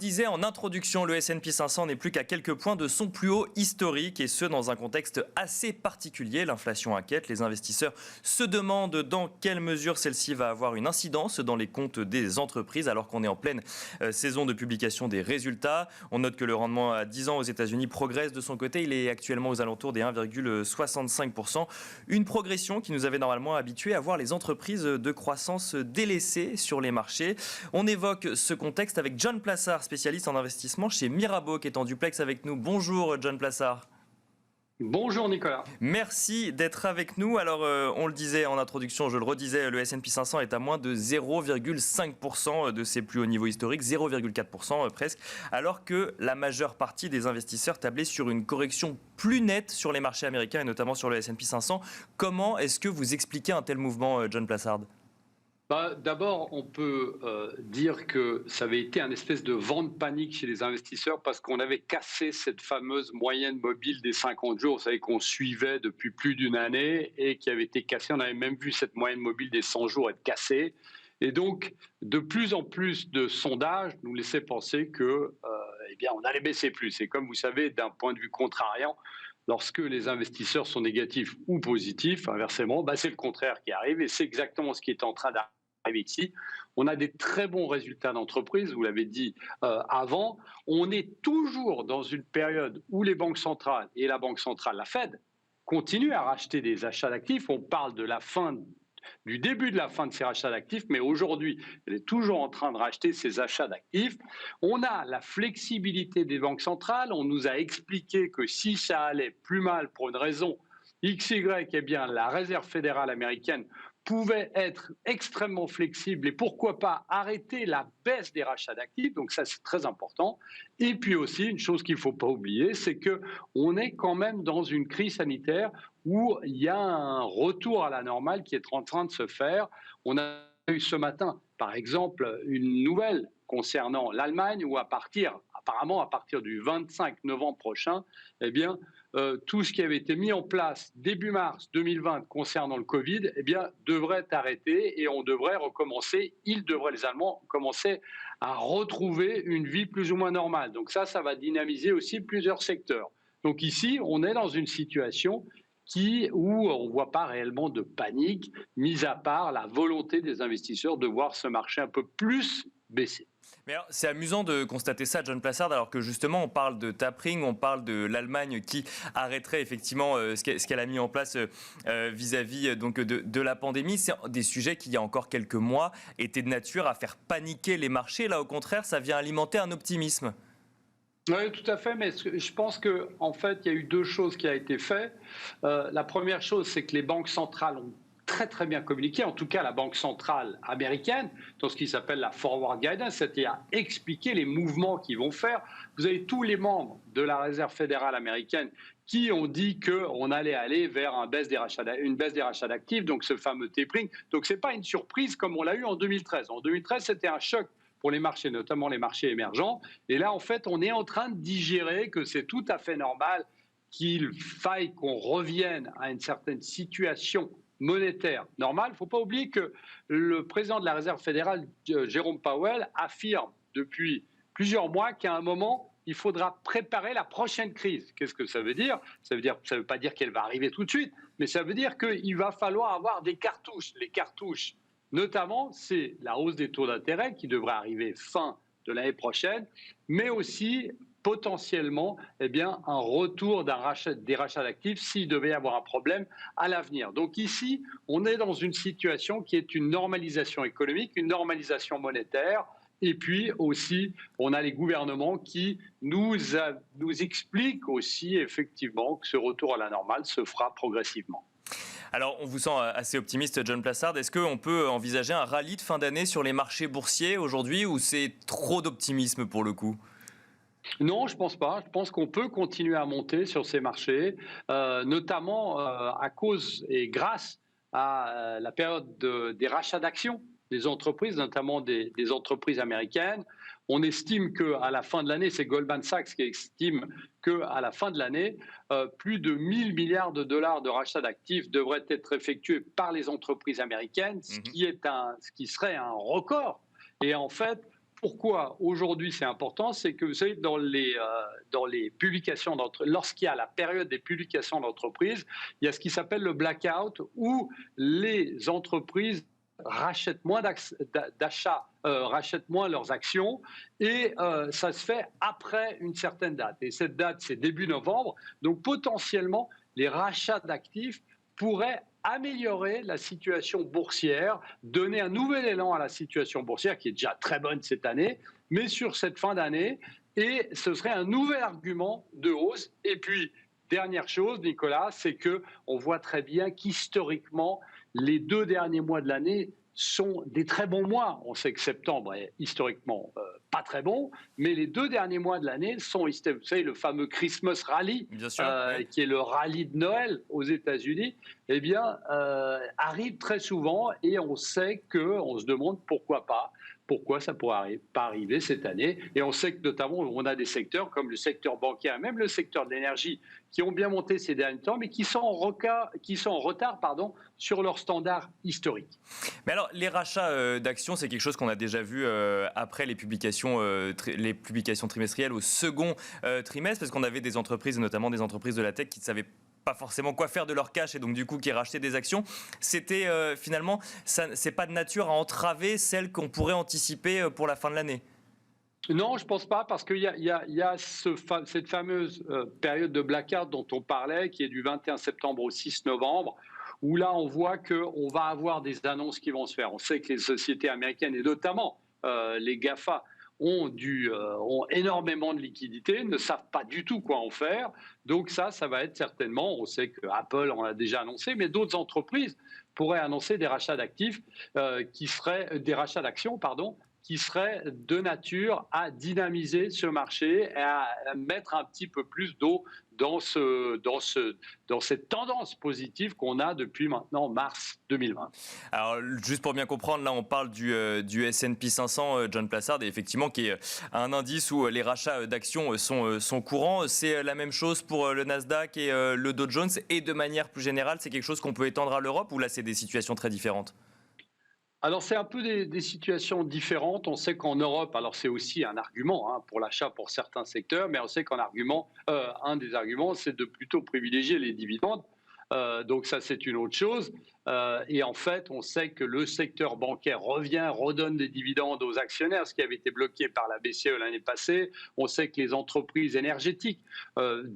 le disait en introduction, le S&P 500 n'est plus qu'à quelques points de son plus haut historique et ce dans un contexte assez particulier. L'inflation inquiète, les investisseurs se demandent dans quelle mesure celle-ci va avoir une incidence dans les comptes des entreprises alors qu'on est en pleine saison de publication des résultats. On note que le rendement à 10 ans aux États-Unis progresse de son côté. Il est actuellement aux alentours des 1,65%. Une progression qui nous avait normalement habitués à voir les entreprises de croissance délaissées sur les marchés. On évoque ce contexte avec John Plassard, spécialiste en investissement chez Mirabeau, qui est en duplex avec nous. Bonjour John Plassard. Bonjour Nicolas. Merci d'être avec nous. Alors, on le disait en introduction, je le redisais, le S&P 500 est à moins de 0,5% de ses plus hauts niveaux historiques, 0,4% presque, alors que la majeure partie des investisseurs tablaient sur une correction plus nette sur les marchés américains et notamment sur le S&P 500. Comment est-ce que vous expliquez un tel mouvement, John Plassard ? D'abord, on peut dire que ça avait été un espèce de vent de panique chez les investisseurs parce qu'on avait cassé cette fameuse moyenne mobile des 50 jours, vous savez, qu'on suivait depuis plus d'une année et qui avait été cassée. On avait même vu cette moyenne mobile des 100 jours être cassée. Et donc, de plus en plus de sondages nous laissaient penser que, on allait baisser plus. Et comme vous savez, d'un point de vue contrariant, lorsque les investisseurs sont négatifs ou positifs, inversement, c'est le contraire qui arrive et c'est exactement ce qui est en train d'arriver ici. On a des très bons résultats d'entreprise, vous l'avez dit avant. On est toujours dans une période où les banques centrales et la banque centrale, la Fed, continuent à racheter des achats d'actifs. On parle de la fin du début de la fin de ces rachats d'actifs, mais aujourd'hui, elle est toujours en train de racheter ces achats d'actifs. On a la flexibilité des banques centrales. On nous a expliqué que si ça allait plus mal pour une raison XY, la Réserve fédérale américaine pouvait être extrêmement flexible et pourquoi pas arrêter la baisse des rachats d'actifs. Donc ça, c'est très important. Et puis aussi, une chose qu'il ne faut pas oublier, c'est qu'on est quand même dans une crise sanitaire où il y a un retour à la normale qui est en train de se faire. On a eu ce matin, par exemple, une nouvelle concernant l'Allemagne où apparemment à partir du 25 novembre prochain, tout ce qui avait été mis en place début mars 2020 concernant le Covid, devrait être arrêté et on devrait recommencer, les Allemands, commencer à retrouver une vie plus ou moins normale. Donc ça va dynamiser aussi plusieurs secteurs. Donc ici, on est dans une situation où on ne voit pas réellement de panique, mis à part la volonté des investisseurs de voir ce marché un peu plus baisser. Mais alors, c'est amusant de constater ça, John Plassard, alors que justement on parle de tapering, on parle de l'Allemagne qui arrêterait effectivement ce qu'elle a mis en place vis-à-vis donc de la pandémie. C'est des sujets qui, il y a encore quelques mois, étaient de nature à faire paniquer les marchés. Là, au contraire, ça vient alimenter un optimisme. Oui, tout à fait, mais je pense qu'en fait, il y a eu deux choses qui ont été faites. La première chose, c'est que les banques centrales ont très très bien communiqué, en tout cas la Banque centrale américaine, dans ce qui s'appelle la forward guidance, c'est-à-dire expliquer les mouvements qu'ils vont faire. Vous avez tous les membres de la Réserve fédérale américaine qui ont dit qu'on allait aller vers une baisse des rachats d'actifs, donc ce fameux tapering. Donc ce n'est pas une surprise comme on l'a eu en 2013. En 2013, c'était un choc pour les marchés, notamment les marchés émergents. Et là, en fait, on est en train de digérer que c'est tout à fait normal qu'il faille qu'on revienne à une certaine situation monétaire normale. Il ne faut pas oublier que le président de la Réserve fédérale, Jérôme Powell, affirme depuis plusieurs mois qu'à un moment, il faudra préparer la prochaine crise. Qu'est-ce que ça veut dire ? Ça ne veut pas dire qu'elle va arriver tout de suite, mais ça veut dire qu'il va falloir avoir des cartouches. Les cartouches, notamment, c'est la hausse des taux d'intérêt qui devrait arriver fin de l'année prochaine, mais aussi potentiellement un retour des rachats d'actifs s'il devait y avoir un problème à l'avenir. Donc ici, on est dans une situation qui est une normalisation économique, une normalisation monétaire, et puis aussi, on a les gouvernements qui nous expliquent aussi effectivement que ce retour à la normale se fera progressivement. Alors, on vous sent assez optimiste, John Plassard. Est-ce qu'on peut envisager un rallye de fin d'année sur les marchés boursiers aujourd'hui ou c'est trop d'optimisme pour le coup ? Non, je ne pense pas. Je pense qu'on peut continuer à monter sur ces marchés, notamment à cause et grâce à la période des rachats d'actions des entreprises, notamment des entreprises américaines. On estime qu'à la fin de l'année, c'est Goldman Sachs qui estime qu'à la fin de l'année, plus de 1 000 milliards de dollars de rachats d'actifs devraient être effectués par les entreprises américaines, ce qui serait un record. Et en fait, pourquoi aujourd'hui c'est important, c'est que vous savez, dans les publications lorsqu'il y a la période des publications d'entreprise, il y a ce qui s'appelle le blackout, où les entreprises rachètent moins rachètent moins leurs actions, et ça se fait après une certaine date. Et cette date, c'est début novembre. Donc potentiellement, les rachats d'actifs pourraient améliorer la situation boursière, donner un nouvel élan à la situation boursière qui est déjà très bonne cette année, mais sur cette fin d'année, et ce serait un nouvel argument de hausse. Et puis, dernière chose, Nicolas, c'est qu'on voit très bien qu'historiquement, les 2 derniers mois de l'année sont des très bons mois. On sait que septembre est historiquement pas très bon, mais les 2 derniers mois de l'année sont, vous savez, le fameux Christmas Rally, Bien sûr, oui. qui est le rallye de Noël aux États-Unis, eh bien, arrive très souvent, et on sait on se demande pourquoi ça pourrait pas arriver cette année. Et on sait que notamment, on a des secteurs comme le secteur bancaire, même le secteur de l'énergie, qui ont bien monté ces derniers temps, mais qui sont en retard sur leurs standards historiques. Mais alors, les rachats d'actions, c'est quelque chose qu'on a déjà vu après les publications trimestrielles au second trimestre, parce qu'on avait des entreprises, notamment des entreprises de la tech, qui ne savaient pas forcément quoi faire de leur cash et donc du coup qui rachetaient des actions. C'était finalement, c'est pas de nature à entraver celles qu'on pourrait anticiper pour la fin de l'année. Non, je ne pense pas, parce qu'il y a cette fameuse période de blackout dont on parlait, qui est du 21 septembre au 6 novembre, où là, on voit qu'on va avoir des annonces qui vont se faire. On sait que les sociétés américaines, et notamment les GAFA, ont énormément de liquidités, ne savent pas du tout quoi en faire. Donc ça va être certainement, on sait que Apple en a déjà annoncé, mais d'autres entreprises pourraient annoncer des rachats d'actifs des rachats d'actions, pardon, qui serait de nature à dynamiser ce marché et à mettre un petit peu plus d'eau dans cette tendance positive qu'on a depuis maintenant mars 2020. Alors, juste pour bien comprendre, là, on parle du S&P 500, John Plassard, et effectivement, qui est un indice où les rachats d'actions sont courants. C'est la même chose pour le Nasdaq et le Dow Jones, et de manière plus générale, c'est quelque chose qu'on peut étendre à l'Europe, ou là, c'est des situations très différentes? Alors, c'est un peu des situations différentes. On sait qu'en Europe, alors c'est aussi un argument pour l'achat pour certains secteurs, mais on sait un des arguments, c'est de plutôt privilégier les dividendes. Donc ça, c'est une autre chose. Et en fait, on sait que le secteur bancaire redonne des dividendes aux actionnaires, ce qui avait été bloqué par la BCE l'année passée. On sait que les entreprises énergétiques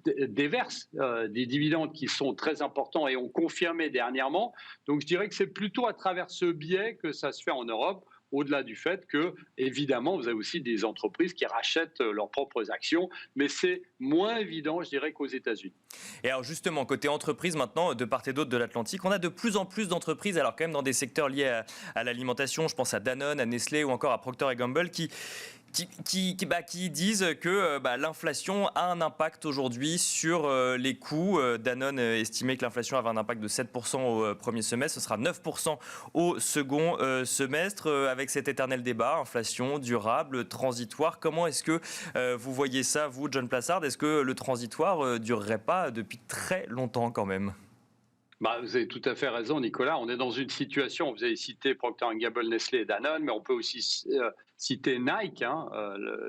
déversent des dividendes qui sont très importants et ont confirmé dernièrement. Donc je dirais que c'est plutôt à travers ce biais que ça se fait en Europe, au-delà du fait que, évidemment, vous avez aussi des entreprises qui rachètent leurs propres actions, mais c'est moins évident, je dirais, qu'aux États-Unis. Et alors justement, côté entreprise maintenant, de part et d'autre de l'Atlantique, on a de plus en plus d'entreprises, alors quand même dans des secteurs liés à l'alimentation, je pense à Danone, à Nestlé ou encore à Procter & Gamble, qui disent que l'inflation a un impact aujourd'hui sur les coûts. Danone estimait que l'inflation avait un impact de 7% au premier semestre, ce sera 9% au second semestre, avec cet éternel débat, inflation durable, transitoire. Comment est-ce que vous voyez ça, vous, John Plassard? Est-ce que le transitoire durerait pas depuis très longtemps quand même? Vous avez tout à fait raison, Nicolas. On est dans une situation, vous avez cité Procter & Gamble, Nestlé et Danone, mais on peut aussi citer Nike,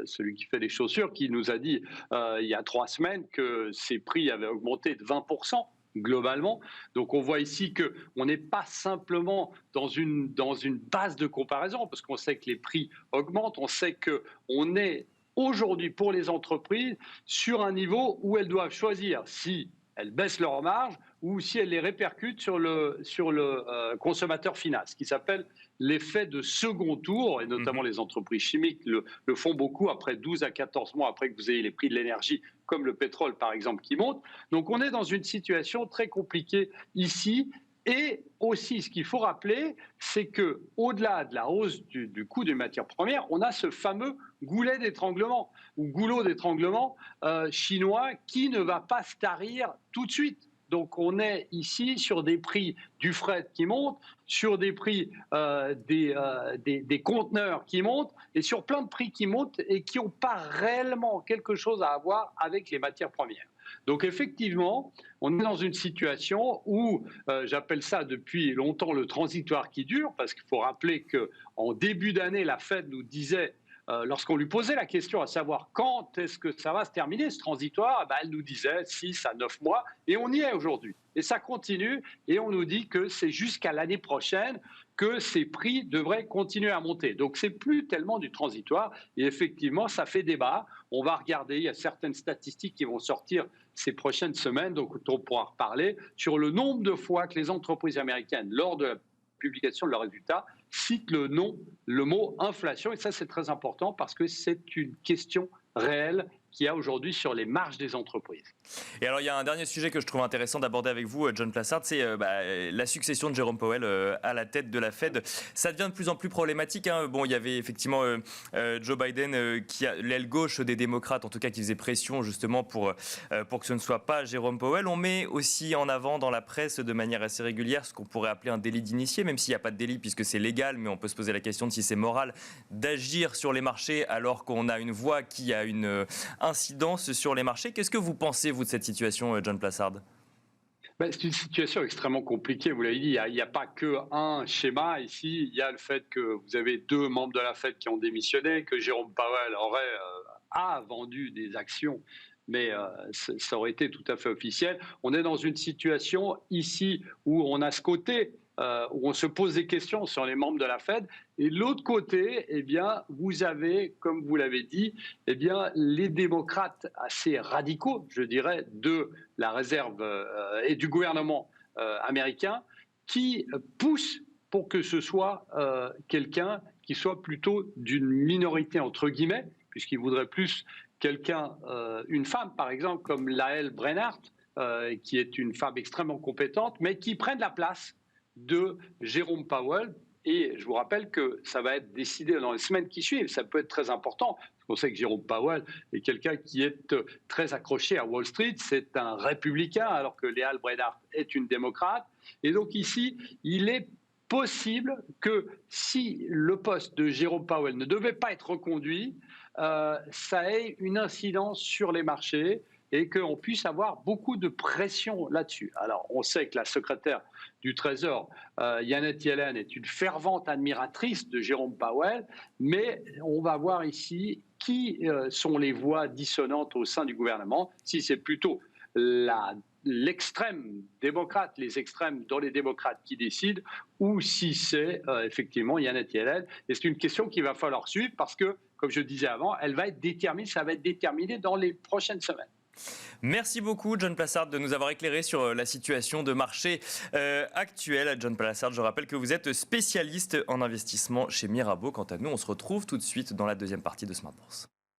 celui qui fait des chaussures, qui nous a dit il y a 3 semaines que ses prix avaient augmenté de 20%. Globalement. Donc on voit ici qu'on n'est pas simplement dans une base de comparaison, parce qu'on sait que les prix augmentent, on sait qu'on est aujourd'hui pour les entreprises sur un niveau où elles doivent choisir si elles baissent leurs marges ou si elles les répercutent sur le consommateur final, ce qui s'appelle l'effet de second tour, et notamment les entreprises chimiques le font beaucoup après 12 à 14 mois après que vous ayez les prix de l'énergie, comme le pétrole par exemple, qui montent. Donc on est dans une situation très compliquée ici. Et aussi, ce qu'il faut rappeler, c'est qu'au-delà de la hausse du coût des matières premières, on a ce fameux goulet d'étranglement, ou goulot d'étranglement chinois qui ne va pas se tarir tout de suite. Donc on est ici sur des prix du fret qui montent, sur des prix des conteneurs qui montent, et sur plein de prix qui montent et qui n'ont pas réellement quelque chose à voir avec les matières premières. Donc effectivement, on est dans une situation où, j'appelle ça depuis longtemps le transitoire qui dure, parce qu'il faut rappeler qu'en début d'année, la Fed nous disait lorsqu'on lui posait la question à savoir quand est-ce que ça va se terminer, ce transitoire, elle nous disait 6 à 9 mois, et on y est aujourd'hui. Et ça continue, et on nous dit que c'est jusqu'à l'année prochaine que ces prix devraient continuer à monter. Donc, c'est plus tellement du transitoire, et effectivement, ça fait débat. On va regarder, il y a certaines statistiques qui vont sortir ces prochaines semaines, donc on pourra reparler sur le nombre de fois que les entreprises américaines, lors de la publication de leurs résultats, citent le mot inflation. Et ça, c'est très important parce que c'est une question réelle qu'il y a aujourd'hui sur les marges des entreprises. Et alors, il y a un dernier sujet que je trouve intéressant d'aborder avec vous, John Plassard, c'est la succession de Jérôme Powell à la tête de la Fed. Ça devient de plus en plus problématique, hein. Bon, il y avait effectivement Joe Biden, l'aile gauche des démocrates, en tout cas, qui faisait pression justement pour que ce ne soit pas Jérôme Powell. On met aussi en avant dans la presse de manière assez régulière ce qu'on pourrait appeler un délit d'initié, même s'il n'y a pas de délit puisque c'est légal, mais on peut se poser la question de si c'est moral d'agir sur les marchés alors qu'on a une voix qui a une incidence sur les marchés. Qu'est-ce que vous pensez, vous, de cette situation, John Plassard ? C'est une situation extrêmement compliquée, vous l'avez dit, il n'y a pas qu'un schéma ici, il y a le fait que vous avez 2 membres de la Fed qui ont démissionné, que Jérôme Powell a vendu des actions, mais ça aurait été tout à fait officiel. On est dans une situation ici où on a ce côté où on se pose des questions sur les membres de la Fed. Et de l'autre côté, vous avez, comme vous l'avez dit, les démocrates assez radicaux, je dirais, de la réserve et du gouvernement américain qui poussent pour que ce soit quelqu'un qui soit plutôt d'une minorité, entre guillemets, puisqu'ils voudraient plus une femme, par exemple, comme Lael Brainard, qui est une femme extrêmement compétente, mais qui prenne la place de Jérôme Powell. Et je vous rappelle que ça va être décidé dans les semaines qui suivent. Ça peut être très important. Parce qu'on sait que Jérôme Powell est quelqu'un qui est très accroché à Wall Street. C'est un républicain, alors que Lael Brainard est une démocrate. Et donc ici, il est possible que si le poste de Jérôme Powell ne devait pas être reconduit, ça ait une incidence sur les marchés et qu'on puisse avoir beaucoup de pression là-dessus. Alors, on sait que la secrétaire du Trésor, Janet Yellen, est une fervente admiratrice de Jérôme Powell, mais on va voir ici qui sont les voix dissonantes au sein du gouvernement, si c'est plutôt l'extrême démocrate, les extrêmes dans les démocrates qui décident, ou si c'est effectivement Janet Yellen. Et c'est une question qu'il va falloir suivre parce que, comme je le disais avant, ça va être déterminé dans les prochaines semaines. Merci beaucoup, John Plassard, de nous avoir éclairé sur la situation de marché actuelle. John Plassard, je rappelle que vous êtes spécialiste en investissement chez Mirabaud. Quant à nous, on se retrouve tout de suite dans la deuxième partie de Smart Bourse.